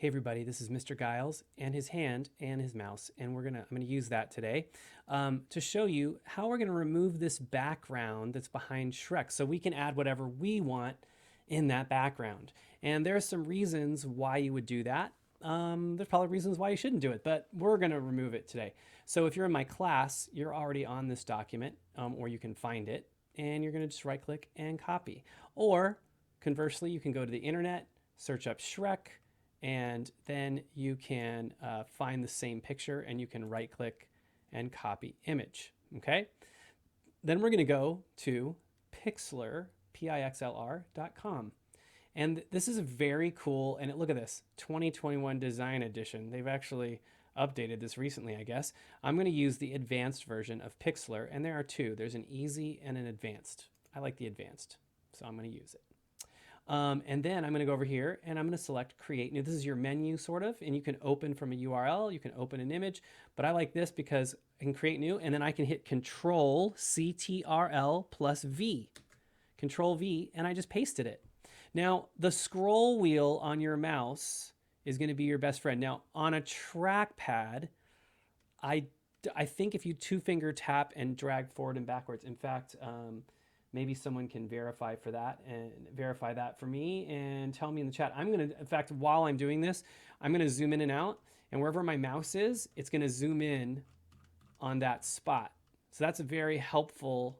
Hey everybody, this is Mr. Giles and his hand and his mouse, and I'm gonna use that today to show you how we're gonna remove this background that's behind Shrek, so we can add whatever we want in that background. And there are some reasons why you would do that. There's probably reasons why you shouldn't do it, but we're gonna remove it today. So if you're in my class, you're already on this document, or you can find it, and you're gonna just right-click and copy. Or conversely, you can go to the internet, search up Shrek, and then you can find the same picture and you can right click and copy image. Okay, then we're going to go to Pixlr, pixlr.com, and this is a very cool, and look at this 2021 design edition. They've actually updated this recently, I guess. I'm going to use the advanced version of Pixlr, and there are two. There's an easy and an advanced. I like the advanced, so I'm going to use it. And then I'm going to go over here and I'm going to select create new. This is your menu sort of, and you can open from a URL, you can open an image, but I like this because I can create new and then I can hit Control CTRL plus V, Control V, and I just pasted it. Now the scroll wheel on your mouse is going to be your best friend. Now on a trackpad, I think if you two-finger tap and drag forward and backwards, in fact, maybe someone can verify that for me and tell me in the chat. In fact, while I'm doing this, I'm gonna zoom in and out, and wherever my mouse is, it's gonna zoom in on that spot. So that's a very helpful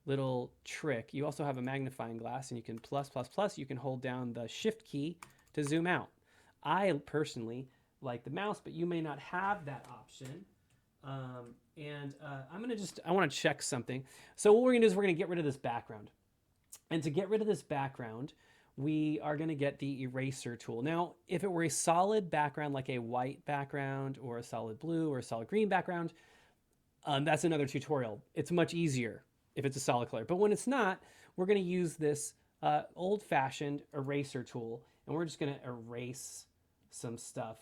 little trick. You also have a magnifying glass, and you can you can hold down the shift key to zoom out. I personally like the mouse, but you may not have that option. I want to check something. So what we're gonna do is we're gonna get rid of this background. And to get rid of this background, we are gonna get the eraser tool. Now, if it were a solid background, like a white background or a solid blue or a solid green background, that's another tutorial. It's much easier if it's a solid color. But when it's not, we're gonna use this old-fashioned eraser tool, and we're just gonna erase some stuff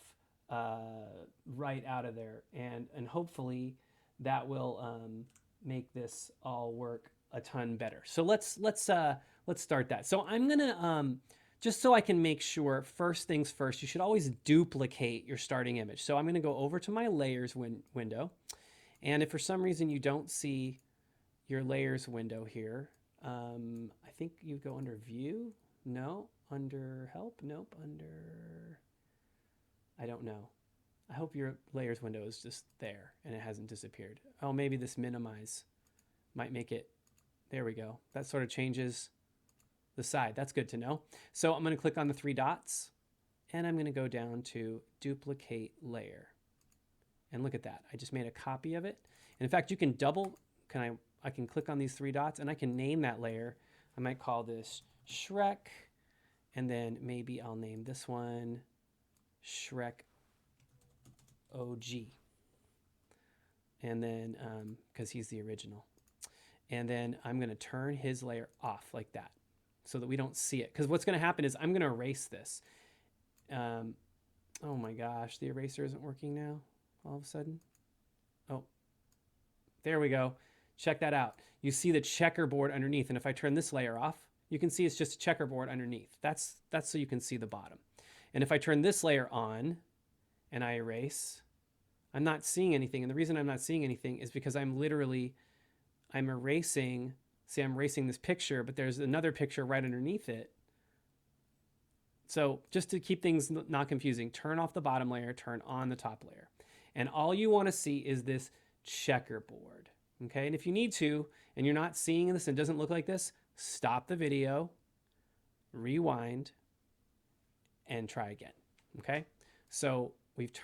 right out of there, and hopefully that will make this all work a ton better. So let's start that. So I'm gonna just so I can make sure, first things first, you should always duplicate your starting image. So I'm gonna go over to my layers window, and if for some reason you don't see your layers window here, I think you go under view. No, under help. Nope, under, I don't know. I hope your layers window is just there and it hasn't disappeared. Oh, maybe this minimize might make it, there we go. That sort of changes the side. That's good to know. So I'm gonna click on the three dots and I'm gonna go down to duplicate layer. And look at that, I just made a copy of it. And in fact, you can I can click on these three dots and I can name that layer. I might call this Shrek, and then maybe I'll name this one Shrek OG, and then because he's the original, and then I'm going to turn his layer off like that so that we don't see it, because what's going to happen is I'm going to erase this. Oh my gosh, the eraser isn't working now all of a sudden. Oh, there we go. Check that out. You see the checkerboard underneath, and if I turn this layer off, you can see it's just a checkerboard underneath. That's so you can see the bottom. And if I turn this layer on and I erase, I'm not seeing anything. And the reason I'm not seeing anything is because I'm erasing, see, I'm erasing this picture, but there's another picture right underneath it. So just to keep things not confusing, turn off the bottom layer, turn on the top layer. And all you want to see is this checkerboard. Okay, and if you need to, and you're not seeing this and it doesn't look like this, stop the video, rewind, and try again. Okay, so we've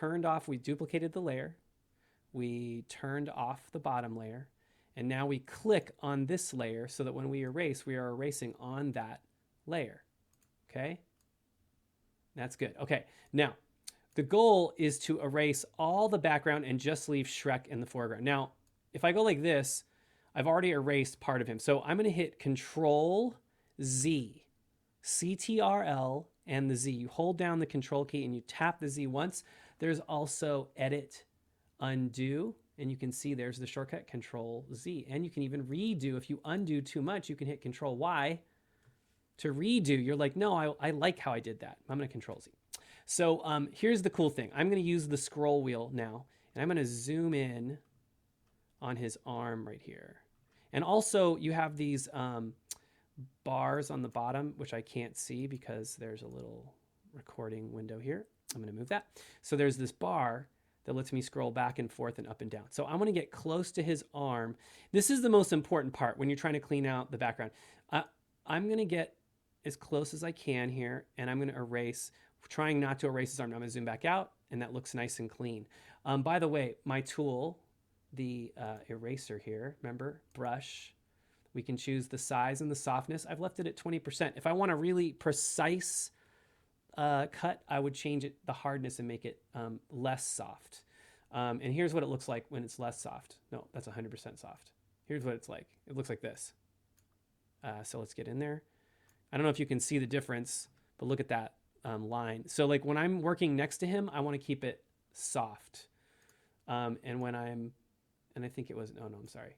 duplicated the layer, we turned off the bottom layer, and now we click on this layer so that when we erase, we are erasing on that layer. Okay, that's good. Okay, now the goal is to erase all the background and just leave Shrek in the foreground. Now, if I go like this, I've already erased part of him. So I'm going to hit Control Z, CTRL, and the Z. You hold down the Control key and you tap the Z once. There's also Edit, Undo, and you can see there's the shortcut Control Z. And you can even redo. If you undo too much, you can hit Control Y to redo. You're like, no, I like how I did that. I'm going to Control Z. So here's the cool thing. I'm going to use the scroll wheel now, and I'm going to zoom in on his arm right here. And also you have these bars on the bottom, which I can't see because there's a little recording window here. I'm going to move that. So there's this bar that lets me scroll back and forth and up and down. So I want to get close to his arm. This is the most important part when you're trying to clean out the background. I'm going to get as close as I can here, and I'm going to erase, trying not to erase his arm. Now I'm going to zoom back out, and that looks nice and clean. By the way, my tool, the eraser here, remember, brush, we can choose the size and the softness. I've left it at 20%. If I want a really precise cut, I would change it, the hardness, and make it less soft. And here's what it looks like when it's less soft. No, that's 100% soft. Here's what it's like. It looks like this. So let's get in there. I don't know if you can see the difference, but look at that line. So like when I'm working next to him, I want to keep it soft. And when I'm, and I think it was, oh no, I'm sorry.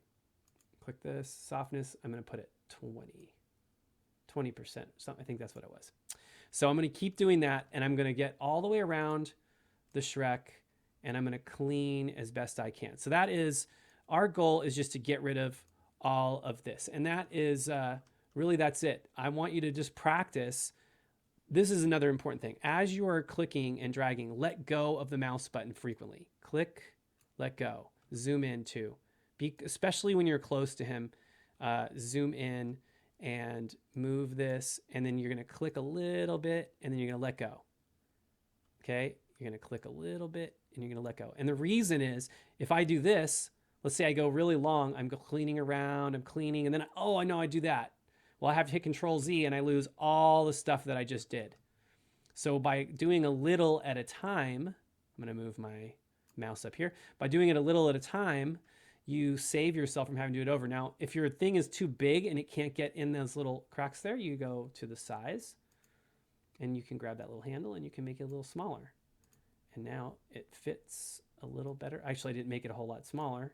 Click this, softness, I'm going to put it 20%. So I think that's what it was. So I'm going to keep doing that, and I'm going to get all the way around the Shrek, and I'm going to clean as best I can. So that is, our goal is just to get rid of all of this. And that is, really that's it. I want you to just practice. This is another important thing. As you are clicking and dragging, let go of the mouse button frequently. Click, let go. Zoom in too. Especially when you're close to him, zoom in and move this, and then you're going to click a little bit, and then you're going to let go. Okay? You're going to click a little bit, and you're going to let go. And the reason is, if I do this, let's say I go really long, I'm cleaning around, I'm cleaning, and then, oh, I know I do that. Well, I have to hit Control Z, and I lose all the stuff that I just did. So by doing a little at a time, I'm going to move my mouse up here. By doing it a little at a time, you save yourself from having to do it over. Now, if your thing is too big and it can't get in those little cracks there, you go to the size, and you can grab that little handle, and you can make it a little smaller. And now it fits a little better. Actually, I didn't make it a whole lot smaller.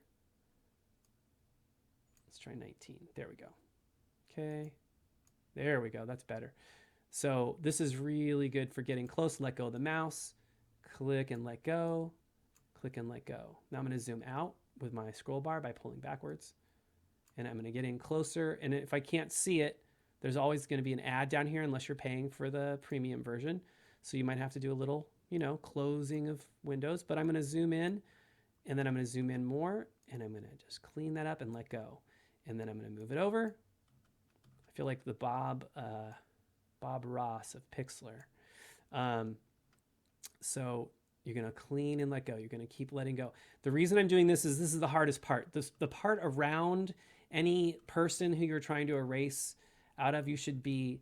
Let's try 19. There we go. Okay. There we go. That's better. So this is really good for getting close. Let go of the mouse. Click and let go. Click and let go. Now I'm going to zoom out with my scroll bar by pulling backwards. And I'm going to get in closer. And if I can't see it, there's always going to be an ad down here unless you're paying for the premium version. So you might have to do a little, closing of windows. But I'm going to zoom in, and then I'm going to zoom in more, and I'm going to just clean that up and let go. And then I'm going to move it over. I feel like the Bob Ross of Pixlr. So you're going to clean and let go. You're going to keep letting go. The reason I'm doing this is the hardest part. The part around any person who you're trying to erase out of, you should be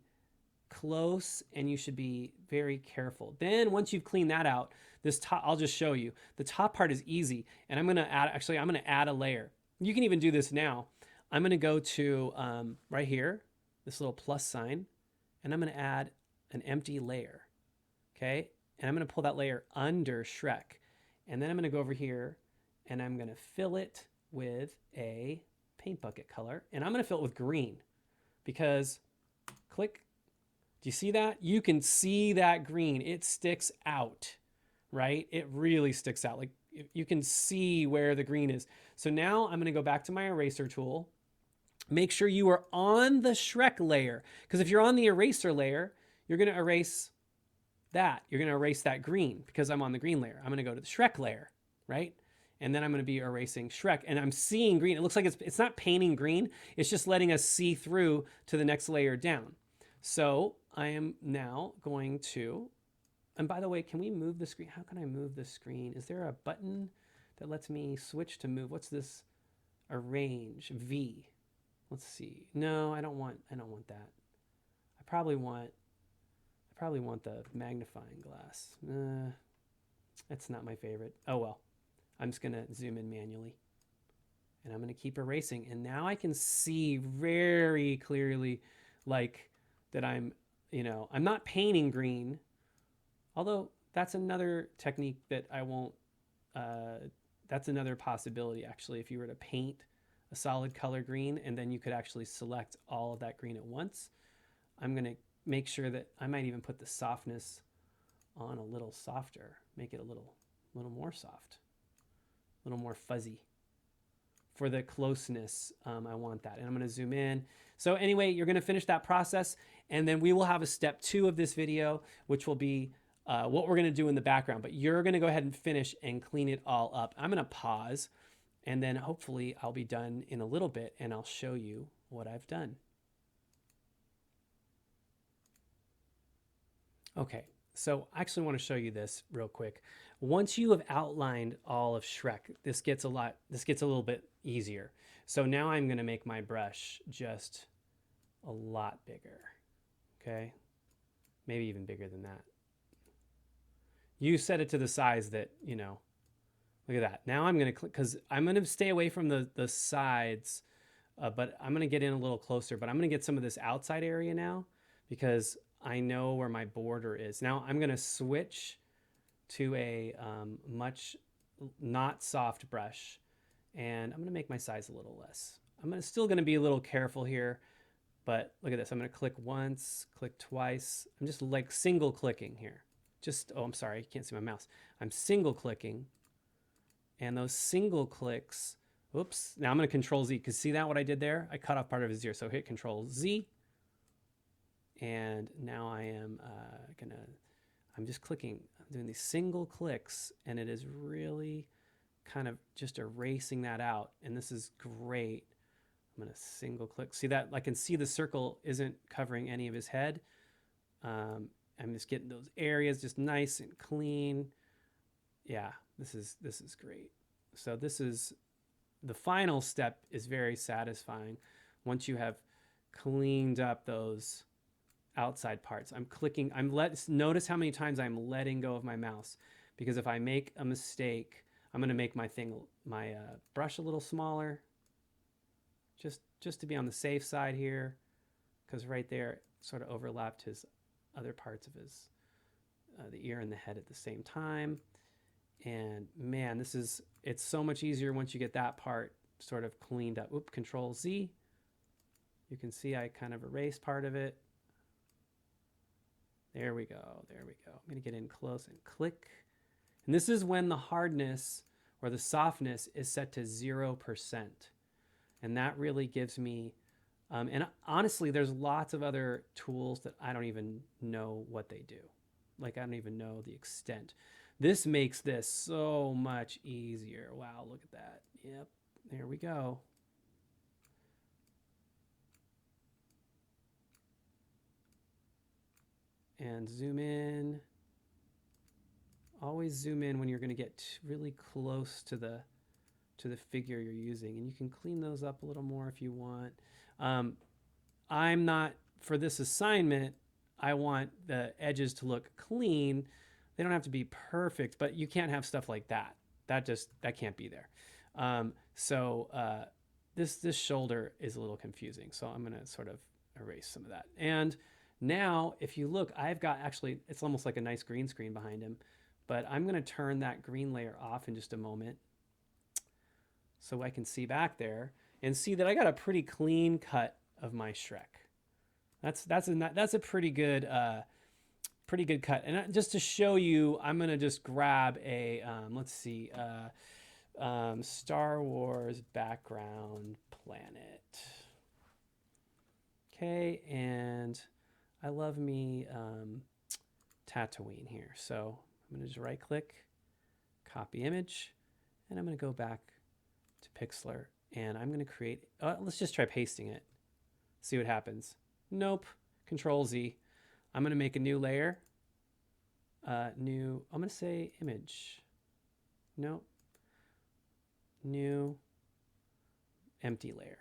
close, and you should be very careful. Then once you've cleaned that out, this top, I'll just show you. The top part is easy, and I'm going to add a layer. You can even do this now. I'm going to go to right here, this little plus sign, and I'm going to add an empty layer. Okay? And I'm going to pull that layer under Shrek. And then I'm going to go over here, and I'm going to fill it with a paint bucket color. And I'm going to fill it with green, because click. Do you see that? You can see that green. It sticks out, right? It really sticks out. Like you can see where the green is. So now I'm going to go back to my eraser tool. Make sure you are on the Shrek layer, because if you're on the eraser layer, you're going to erase that. You're going to erase that green because I'm on the green layer. I'm going to go to the Shrek layer, right? And then I'm going to be erasing Shrek, and I'm seeing green. It looks like it's not painting green. It's just letting us see through to the next layer down. So I am now going to, and by the way, can we move the screen? How can I move the screen? Is there a button that lets me switch to move? What's this? Arrange, V. Let's see. No, I don't want that. I probably want the magnifying glass. That's not my favorite. Oh well. I'm just going to zoom in manually. And I'm going to keep erasing. And now I can see very clearly, like, that I'm not painting green. Although that's another technique that I won't, that's another possibility, actually, if you were to paint a solid color green, and then you could actually select all of that green at once. I'm going to make sure that I might even put the softness on a little softer, make it a little more soft, a little more fuzzy. For the closeness, I want that. And I'm going to zoom in. So anyway, you're going to finish that process, and then we will have a step 2 of this video, which will be what we're going to do in the background. But you're going to go ahead and finish and clean it all up. I'm going to pause, and then hopefully I'll be done in a little bit, and I'll show you what I've done. Okay, so I actually want to show you this real quick. Once you have outlined all of Shrek, this gets a little bit easier. So now I'm going to make my brush just a lot bigger. Okay, maybe even bigger than that. You set it to the size that, you know, look at that. Now I'm going to click, because I'm going to stay away from the sides, but I'm going to get in a little closer. But I'm going to get some of this outside area now, because I know where my border is. Now I'm going to switch to a much not soft brush, and I'm going to make my size a little less. I'm still going to be a little careful here, but look at this. I'm going to click once, click twice. I'm just like single clicking here. Just, oh, I'm sorry, you can't see my mouse. I'm single clicking, and those single clicks, oops, now I'm going to Control Z, because see that what I did there? I cut off part of his ear, so hit Control Z, and now I am I'm just clicking, I'm doing these single clicks, and it is really kind of just erasing that out, and this is great. I'm going to single click. See that? I can see the circle isn't covering any of his head. I'm just getting those areas just nice and clean. Yeah, this is great. So this is the final step, is very satisfying once you have cleaned up those outside parts. I'm clicking, notice how many times I'm letting go of my mouse, because if I make a mistake, I'm going to make my brush a little smaller, just to be on the safe side here, because right there it sort of overlapped his other parts of his the ear and the head at the same time. And man, it's so much easier once you get that part sort of cleaned up. Oop, Control Z. You can see I kind of erased part of it. There we go. There we go. I'm going to get in close and click. And this is when the hardness or the softness is set to 0%. And that really gives me, and honestly, there's lots of other tools that I don't even know what they do. Like, I don't even know the extent. This makes this so much easier. Wow, look at that. Yep, there we go. And zoom in. Always zoom in when you're going to get really close to the figure you're using, and you can clean those up a little more if you want. I'm not, for this assignment, I want the edges to look clean. They don't have to be perfect, but you can't have stuff like that. That can't be there. This shoulder is a little confusing, so I'm going to sort of erase some of that. And now, if you look, I've got, actually, it's almost like a nice green screen behind him, but I'm going to turn that green layer off in just a moment so I can see back there and see that I got a pretty clean cut of my Shrek. That's a pretty good cut. And just to show you, I'm going to just grab a, let's see, Star Wars background planet. Okay, and I love me Tatooine here. So I'm going to just right click, copy image, and I'm going to go back to Pixlr, and I'm going to create, let's just try pasting it. See what happens. Nope. Control Z. I'm going to make a new layer. I'm going to say image. Nope. New empty layer.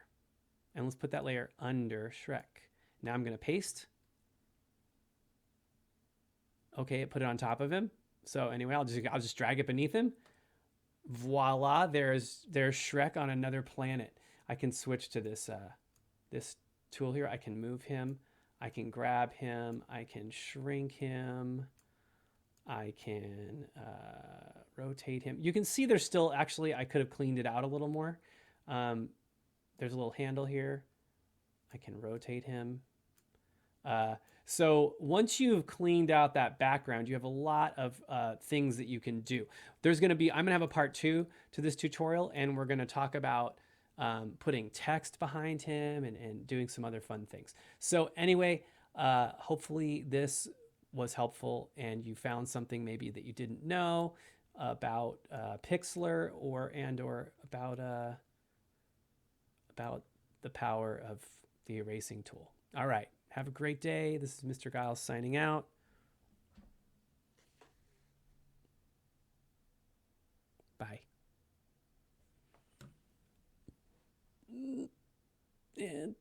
And let's put that layer under Shrek. Now I'm going to paste. Okay, put it on top of him. So anyway, I'll just drag it beneath him. Voila, there's Shrek on another planet. I can switch to this this tool here. I can move him. I can grab him. I can shrink him. I can rotate him. You can see there's still, actually, I could have cleaned it out a little more. There's a little handle here. I can rotate him. So once you've cleaned out that background, you have a lot of things that you can do. There's going to be, I'm going to have a part 2 to this tutorial, and we're going to talk about putting text behind him and doing some other fun things. So anyway, hopefully this was helpful and you found something maybe that you didn't know about Pixlr or about the power of the erasing tool. All right. Have a great day. This is Mr. Giles signing out. Bye. And